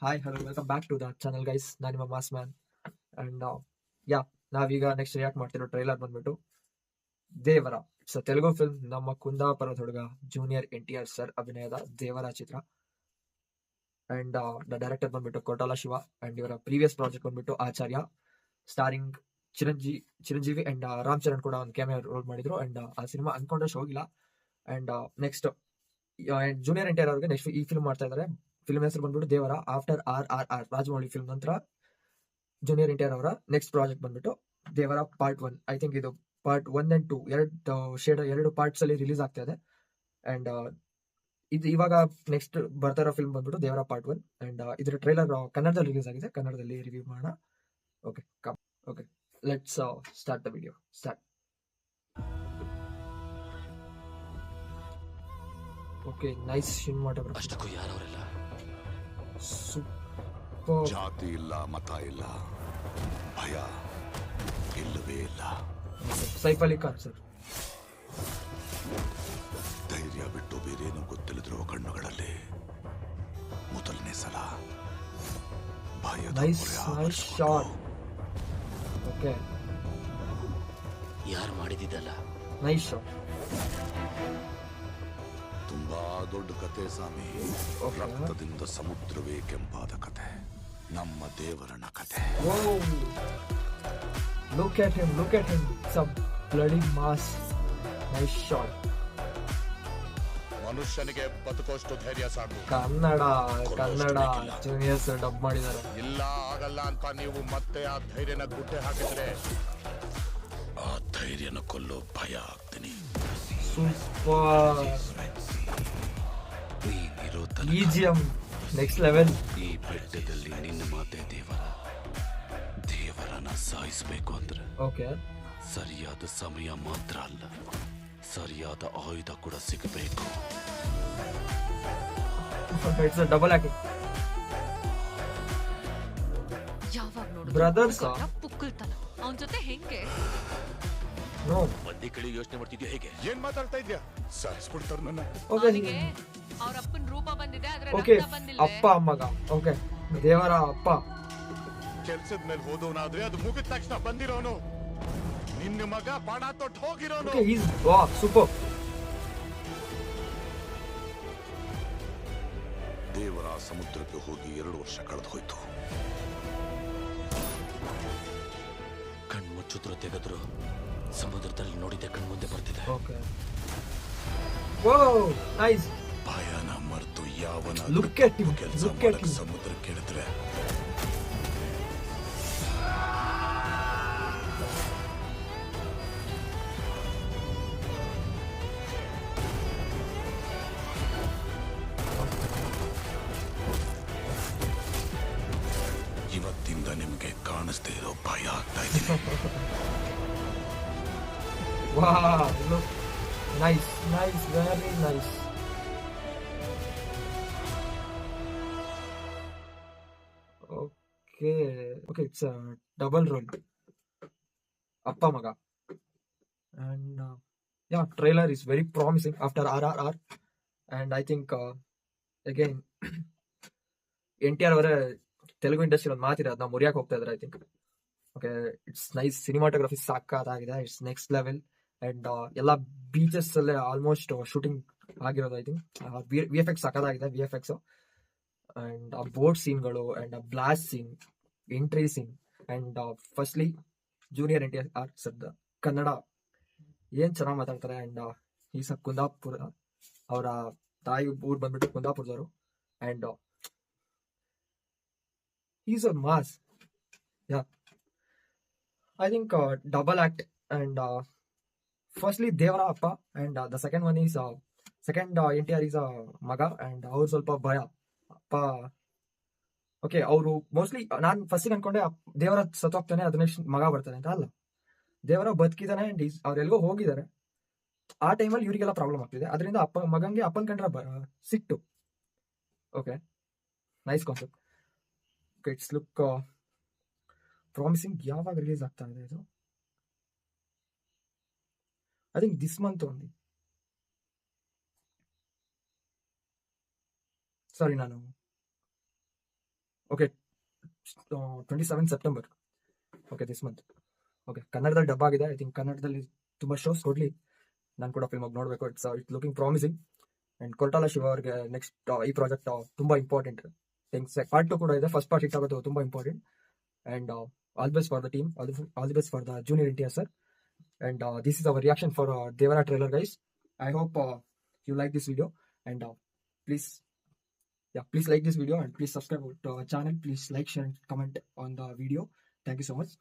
Hi, hello, welcome back to the channel, guys. ನಾನು ನಿಮ್ಮ mass man and ಯಾ ನಾವೀಗ next react ಮಾಡ್ತಿರೋ trailer ಬಂದ್ಬಿಟ್ಟು ದೇವರ. It's Telugu film. ನಮ್ಮ ಕುಂದಾಪುರದ ಹುಡುಗ ಜೂನಿಯರ್ NTR ಸರ್ ಅಭಿನಯದ ದೇವರ ಚಿತ್ರ. ಅಂಡ್ ದ ಡೈರೆಕ್ಟರ್ ಬಂದ್ಬಿಟ್ಟು ಕೊಟಾಲ ಶಿವ ಅಂಡ್ ಇವರ ಪ್ರೀವಿಯಸ್ ಪ್ರಾಜೆಕ್ಟ್ ಬಂದ್ಬಿಟ್ಟು ಆಚಾರ್ಯ, ಸ್ಟಾರಿಂಗ್ ಚಿರಂಜೀವಿ ಅಂಡ್ ರಾಮ್ ಚರಣ್ ಕೂಡ ಒಂದು ಕ್ಯಾಮಿಯೋ ರೋಲ್ ಮಾಡಿದ್ರು. ಅಂಡ್ ಆ ಸಿನಿಮಾ ಅನ್ಕೊಂಡಷ್ಟು ಹೋಗಿಲ್ಲ. ಅಂಡ್ ನೆಕ್ಸ್ಟ್ ಜೂನಿಯರ್ NTR ಅವ್ರಿಗೆ ನೆಕ್ಸ್ಟ್ ಈ ಫಿಲ್ಮ್ ಮಾಡ್ತಾ ಇದ್ದಾರೆ. ಫಿಲ್ಮ್ ಹೆಸರು ಬಂದ್ಬಿಟ್ಟು ದೇವರ. ಆಫ್ಟರ್ RRR ರಾಜಮೌಳಿ ಫಿಲ್ಮ್ ನಂತರ ಜೂನಿಯರ್ NTR ಅವರ ನೆಕ್ಸ್ಟ್ ಪ್ರಾಜೆಕ್ಟ್ ಬಂದ್ಬಿಟ್ಟು ದೇವರ ಪಾರ್ಟ್ 1. ಐ ಥಿಂಕ್ ಇದು ಪಾರ್ಟ್ 1 and 2 ಎರಡು ಪಾರ್ಟ್ಸ್ ಅಲ್ಲಿ ರಿಲೀಸ್ ಆಗ್ತಾ ಇದೆ. ಅಂಡ್ ಇದು ಇವಾಗ ನೆಕ್ಸ್ಟ್ ಬರ್ತಾ ಇರೋ ಫಿಲ್ಮ್ ಬಂದ್ಬಿಟ್ಟು ದೇವರ ಪಾರ್ಟ್ 1. ಅಂಡ್ ಇದರ ಟ್ರೈಲರ್ ಕನ್ನಡದಲ್ಲಿ ರಿಲೀಸ್ ಆಗಿದೆ. ಕನ್ನಡದಲ್ಲಿ ರಿವ್ಯೂ ಮಾಡೋಣ. Okay let's start the video. Start. Okay, nice cinematography. ಅಷ್ಟಕ್ಕೂ ಯಾರವರೆಲ್ಲ? ಸೂಪರ್. ಜಾತಿ ಇಲ್ಲ, ಮತ ಇಲ್ಲ, ಭಯ ಇಲ್ಲವೇ ಇಲ್ಲ. ಸೈಫ್ ಅಲಿ ಖಾನ್ ಸರ್. ಧೈರ್ಯ ಬಿಟ್ಟು ಬೇರೇನು ಗೊತ್ತಿಲ್ಲದಿರುವ ಕಣ್ಣುಗಳಲ್ಲಿ ಮೊದಲನೇ ಸಲ ಭಯದ ನೈಸ್ ಹೊರೆ ನೈಸ್ ಆವರಿಸಿಕೊಂಡು ಶಾಟ್. ಓಕೆ, ಯಾರು ಮಾಡಿದಿದ್ದಲ್ಲ? Nice shot. ತುಂಬಾ ದೊಡ್ಡ ಕತೆ ಸ್ವಾಮಿ. Okay. ರಕ್ತದಿಂದ ಸಮುದ್ರವೇ ಕೆಂಪಾದ ಕತೆ, ನಮ್ಮ ದೇವರನ ಕತೆ. Whoa! Look at him. It's a bloody mass. Nice shot. ಮನುಷ್ಯನಿಗೆ ಬದುಕೋಷ್ಟು ಧೈರ್ಯ ಸಾಕು. ಕನ್ನಡ ಜೂನಿಯರ್ಸ್ ಡಬ್ ಮಾಡಿದ್ದಾರೆ. ಇಲ್ಲ, ಆಗಲ್ಲ ಅಂತ ನೀವು ಮತ್ತೆ ಆ ಧೈರ್ಯನ ಗುಡ್ಡೆ ಹಾಕಿದ್ರೆ ಆ ಧೈರ್ಯನ ಕೊಲ್ಲೋ ಭಯ ಆಗ್ತೀನಿ. ಸೂಪರ್. ನೀನಿರೋ EGM next level. ಈ ಬೆಟ್ಟದಲ್ಲಿ ನಿನ್ನ ಮಾತೆ ದೇವರನ್ನ ಸಾಯಿಸಬೇಕು ಅಂದ್ರೆ ಓಕೆ, ಸರಿಯಾದ ಸಮಯ ಮಾತ್ರ ಅಲ್ಲ, ಸರಿಯಾದ ಆಯುಧ ಕೂಡ ಸಿಗಬೇಕು. It's a double acting. ಯಾವಾಗ Brothers ಆ? ಪುಕ್ಕಲ್ತನ ಅವನ ಜೊತೆ ಹೆಂಗೆ? ನೋ. ಒಂದೇ ಕಳಿ ಯೋಚನೆ ಮಾಡ್ತಿದ್ಯೋ ಹೇಗೆ? ಏನ್ ಮಾತಾಡ್ತಾ ಇದ್ಯಾ? ಸಾಯಿಸ್ಬಿಡ್ತಾರ ನನ್ನ. ಓಕೆ ಅವನಿಗೆ ಅವ್ರ ಅಪ್ಪನ ರೂಪ ಬಂದಿದೆ, ಆದ್ರೆ ಓಕೆ, ರಕ್ತ ಬಂದಿಲ್ಲ. ಅಪ್ಪ ಮಗ. ಓಕೆ, ದೇವರ ಅಪ್ಪ. ಕೆಲ್ಸದ ಮೇಲೆ ಹೋದವನಾದ್ರೆ ಅದು ಮುಗಿದ ತಕ್ಷಣ ಬಂದಿರೋನು. ನಿನ್ನ ಮಗ ಬಾಣ ತೊಟ್ಟು ಹೋಗಿರೋನು. ಓಕೆ, ಈಸ್ ವಾ ಸೂಪರ್. ದೇವರ ಸಮುದ್ರಕ್ಕೆ ಹೋಗಿ 2 ವರ್ಷ ಕಳೆದು ಹೋಯ್ತು. ಕಣ್ಮುಚ್ಚಿದ್ರು ತೆಗೆದ್ರು ಸಮುದ್ರದಲ್ಲಿ ನೋಡಿದ್ದೆ ಕಣ್ಮುಂದೆ ಬರ್ತಿದೆ. ಓಕೆ, ವೋ ನೈಸ್. ಭಯನ ಮರೆತು ಯಾವನ Look at him, ಕೆಲಸ look at him. ಸಮುದ್ರಕ್ಕೆ ಇಳಿದ್ರೆ ಇವತ್ತಿಂದ ನಿಮ್ಗೆ ಕಾಣಿಸ್ತಾ ಇರೋ ಭಯ ಆಗ್ತಾ ಇದೆ. Wow, look. Nice, very nice. Okay, it's a double role. Appa Maga. And yeah, trailer is very promising after RRR. And I think again, NTR ಅವರ ತೆಲುಗು ಇಂಡಸ್ಟ್ರಿ ಒಂದು ಮಾತಿದೆ, ಅದನ್ನ ಮುರಿಯಕ್ಕೆ ಹೋಗ್ತಾ ಇದ್ದಾರೆ. I think okay, it's nice. Cinematography ಸಾಕಾಗಿದೆ. It's next level. And ಎಲ್ಲ beaches ಅಲ್ಲೇ ಆಲ್ಮೋಸ್ಟ್ ಶೂಟಿಂಗ್ ಆಗಿರೋದು. ಐ ಥಿಂಕ್ VFX ಸಾಕಾಗಿದೆ. VFX ಅಂಡ್ ಆ ಬೋಟ್ ಸೀನ್ಗಳು ಅಂಡ್ ಆ blast scene, entry scene. And firstly junior NTR sir Kannada ಏನ್ ಚೆನ್ನಾಗಿ ಮಾತಾಡ್ತಾರೆ. ಅಂಡ್ ಈಸ ಕುಂದಾಪುರ, ಅವರ ತಾಯಿ ಊರು ಬಂದ್ಬಿಟ್ಟು ಕುಂದಾಪುರದವರು. And is a mass. Yeah, I think double act. And firstly ದೇವರ ಅಪ್ಪ and the second one is second NTR is ಮಗ. and ಅವ್ರು ಸ್ವಲ್ಪ ಭಯ ಅಪ್ಪ. ಓಕೆ, ಅವರು ಮೋಸ್ಟ್ಲಿ ನಾನು ಫಸ್ಟಿಗೆ ಅನ್ಕೊಂಡೆ ದೇವರ ಸತ್ತೋಗ್ತಾನೆ, ಅದನ್ನ ಮಗ ಬರ್ತಾನೆ ಅಂತ. ಅಲ್ಲ, ದೇವರ ಬದುಕಿದಾನೆ ಅಂಡ್ ಅವ್ರೆಲ್ಗೋ ಹೋಗಿದ್ದಾರೆ. ಆ ಟೈಮಲ್ಲಿ ಇವರಿಗೆಲ್ಲ ಪ್ರಾಬ್ಲಮ್ ಆಗ್ತಿದೆ. ಅದರಿಂದ ಮಗಂಗೆ ಅಪ್ಪನ್ ಕಂಡ್ರೆ ಸಿಟ್ಟು. Okay, nice concept. Okay, it's look promising. ಯಾವಾಗ ರಿಲೀಸ್ ಆಗ್ತಾ ಇದೆ ಇದು? I think this month only. Sorry, ನಾನು okay 27 September. Okay this month. Okay ಕನ್ನಡದಲ್ಲಿ ಡಬ್ ಆಗಿದೆ. ಐ ಥಿಂಕ್ ಕನ್ನಡದಲ್ಲಿ ತುಂಬ ಶೋಸ್ ಕೊಡಲಿ, ನಾನು ಕೂಡ ಫಿಲ್ಮ್ ನೋಡಬೇಕು. It's looking promising. And Koratala Siva ಅವ್ರಿಗೆ ನೆಕ್ಸ್ಟ್ ಈ ಪ್ರಾಜೆಕ್ಟ್ ತುಂಬ ಇಂಪಾರ್ಟೆಂಟ್ ಥಿಂಗ್ಸ್. ಪಾರ್ಟ್ 2 ಕೂಡ ಇದೆ. ಫಸ್ಟ್ ಪಾರ್ಟ್ ಹಿಟ್ ಆಗೋದು ತುಂಬ important. And all best for the team, all the best for the junior NTR sir. And this is our reaction for Devara trailer, guys. I hope you like this video, and please like this video and please subscribe to our channel. Please like, share and comment on the video. Thank you so much.